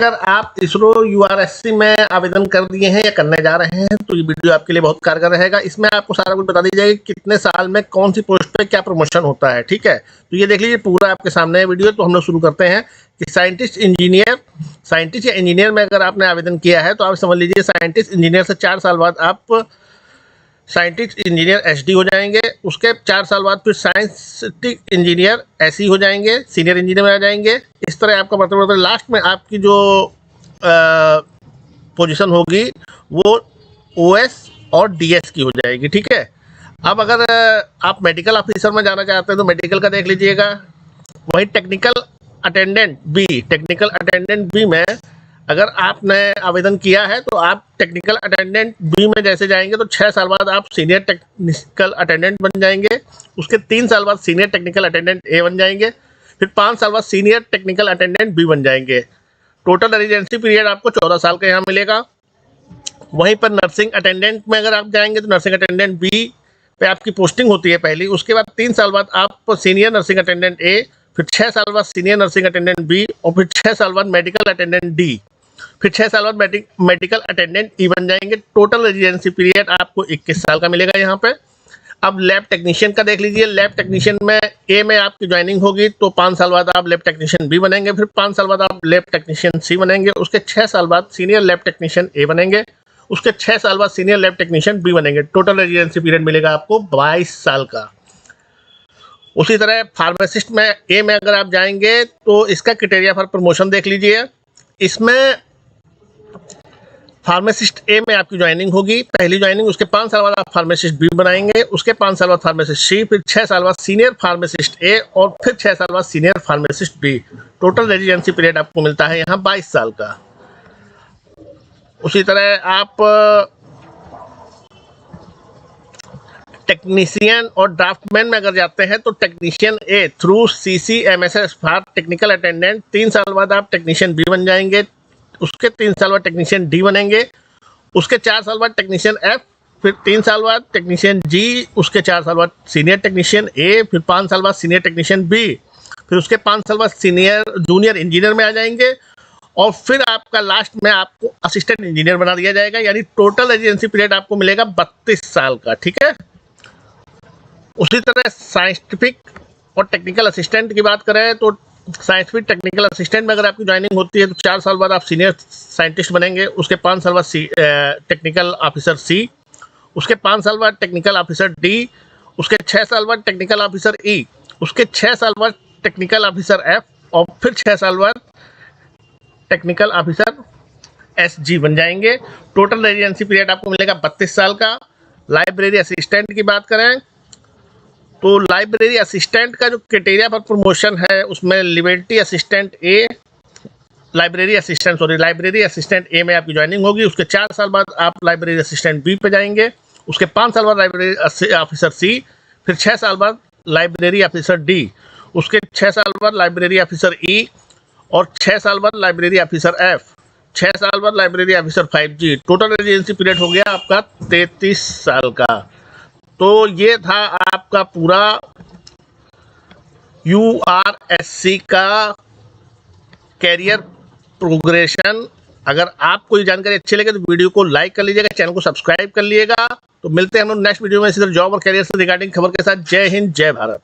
अगर आप इसरो यूआरएससी में आवेदन कर दिए हैं या करने जा रहे हैं तो ये वीडियो आपके लिए बहुत कारगर रहेगा। इसमें आपको सारा कुछ बता दी जाएगी कितने साल में कौन सी पोस्ट पे क्या प्रमोशन होता है। ठीक है, तो ये देख लीजिए पूरा आपके सामने है वीडियो। तो हम लोग शुरू करते हैं कि साइंटिस्ट या इंजीनियर में अगर आपने आवेदन किया है तो आप समझ लीजिए साइंटिस्ट इंजीनियर से 4 साल बाद आप साइंटिस्ट इंजीनियर एचडी हो जाएंगे। उसके 4 साल बाद फिर साइंटिस्ट इंजीनियर एसई हो जाएंगे, सीनियर इंजीनियर में आ जाएंगे। इस तरह आपका बढ़ते लास्ट में आपकी जो पोजीशन होगी वो ओएस और डीएस की हो जाएगी। ठीक है, अब अगर आप मेडिकल ऑफिसर में जाना चाहते हैं तो मेडिकल का देख लीजिएगा। वही टेक्निकल अटेंडेंट बी में अगर आपने आवेदन किया है तो आप टेक्निकल अटेंडेंट बी में जैसे जाएंगे तो 6 साल बाद आप सीनियर टेक्निकल अटेंडेंट बन जाएंगे। उसके 3 साल बाद सीनियर टेक्निकल अटेंडेंट ए बन जाएंगे। फिर 5 साल बाद सीनियर टेक्निकल अटेंडेंट बी बन जाएंगे। टोटल रेजिडेंसी पीरियड आपको 14 साल का यहाँ मिलेगा। वहीं पर नर्सिंग अटेंडेंट में अगर आप जाएंगे तो नर्सिंग अटेंडेंट बी पे आपकी पोस्टिंग होती है पहली। उसके बाद 3 साल बाद आप सीनियर नर्सिंग अटेंडेंट ए, फिर 6 साल बाद सीनियर नर्सिंग अटेंडेंट बी और फिर 6 साल बाद मेडिकल अटेंडेंट डी, फिर 6 साल बाद मेडिकल अटेंडेंट ई बन जाएंगे। टोटल रेजिडेंसी पीरियड आपको 21 साल का मिलेगा यहाँ पे। अब लैब टेक्नीशियन का देख लीजिए। लैब टेक्नीशियन में ए में आपकी ज्वाइनिंग होगी तो 5 साल बाद आप लैब टेक्नीशियन बी बनेंगे। फिर 5 साल बाद आप लैब टेक्नीशियन सी बनेंगे। उसके 6 साल बाद सीनियर लैब टेक्नीशियन ए बनेंगे। उसके 6 साल बाद सीनियर लैब टेक्नीशियन बी बनेंगे। टोटल रेजिडेंसी पीरियड मिलेगा आपको 22 साल का। उसी तरह फार्मासिस्ट में ए में अगर आप जाएंगे तो इसका क्राइटेरिया फॉर प्रमोशन देख लीजिए। इसमें फार्मासिस्ट ए में आपकी ज्वाइनिंग होगी, पहली ज्वाइनिंग। उसके 5 साल बाद आप फार्मासिस्ट बी बनाएंगे। उसके 5 साल बाद फार्मासिस्ट सी, फिर 6 साल बाद सीनियर फार्मासिस्ट ए और फिर 6 साल बाद सीनियर फार्मासिस्ट बी। टोटल रेजिडेंसी पीरियड आपको मिलता है यहाँ 22 साल का। उसी तरह आप टेक्नीशियन और ड्राफ्टमैन में अगर जाते हैं तो technician A through CCMSS for technical attendant 3 साल बाद आप टेक्नीशियन बी बन जाएंगे। उसके 3 साल बाद टेक्नीशियन डी बनेंगे। उसके 4 साल बाद टेक्नीशियन एफ, फिर 3 साल बाद टेक्नीशियन जी, उसके 4 साल बाद सीनियर टेक्नीशियन ए, फिर 5 साल बाद सीनियर टेक्नीशियन बी, फिर उसके 5 साल बाद जूनियर इंजीनियर में आ जाएंगे और फिर आपका लास्ट में आपको असिस्टेंट इंजीनियर बना दिया जाएगा। यानी टोटल रेजिडेंसी पीरियड आपको मिलेगा 32 साल का। ठीक है, उसी तरह साइंटिफिक और टेक्निकल असिस्टेंट की बात करें तो साइंटिफिक टेक्निकल असिस्टेंट में अगर आपकी ज्वाइनिंग होती है तो 4 साल बाद आप सीनियर साइंटिस्ट बनेंगे। उसके 5 साल बाद टेक्निकल ऑफिसर सी, उसके 5 साल बाद टेक्निकल ऑफिसर डी, उसके 6 साल बाद टेक्निकल ऑफिसर ई, उसके 6 साल बाद टेक्निकल ऑफिसर एफ और फिर 6 साल बाद टेक्निकल ऑफिसर एसजी बन जाएंगे। टोटल रेजिडेंसी पीरियड आपको मिलेगा 32 साल का। लाइब्रेरी असिस्टेंट की बात करें तो लाइब्रेरी असिस्टेंट का जो क्राइटेरिया फॉर प्रमोशन है उसमें लिबर्टी असिस्टेंट ए, लाइब्रेरी असिस्टेंट ए में आपकी ज्वाइनिंग होगी। उसके 4 साल बाद आप लाइब्रेरी असिस्टेंट बी पे जाएंगे। उसके 5 साल बाद लाइब्रेरी ऑफिसर सी, फिर 6 साल बाद लाइब्रेरी ऑफिसर डी, उसके 6 साल बाद लाइब्रेरी ऑफिसर ई और 6 साल बाद लाइब्रेरी ऑफिसर एफ, 6 साल बाद library officer 5G। Total residency period हो गया आपका 33 साल का। तो ये था आपका पूरा यूआरएससी का कैरियर प्रोग्रेशन। अगर आपको ये जानकारी अच्छी लगे तो वीडियो को लाइक कर लीजिएगा, चैनल को सब्सक्राइब कर लीजिएगा। तो मिलते हैं हम लोग नेक्स्ट वीडियो में इसी तरह जॉब और कैरियर से रिगार्डिंग खबर के साथ। जय हिंद, जय भारत।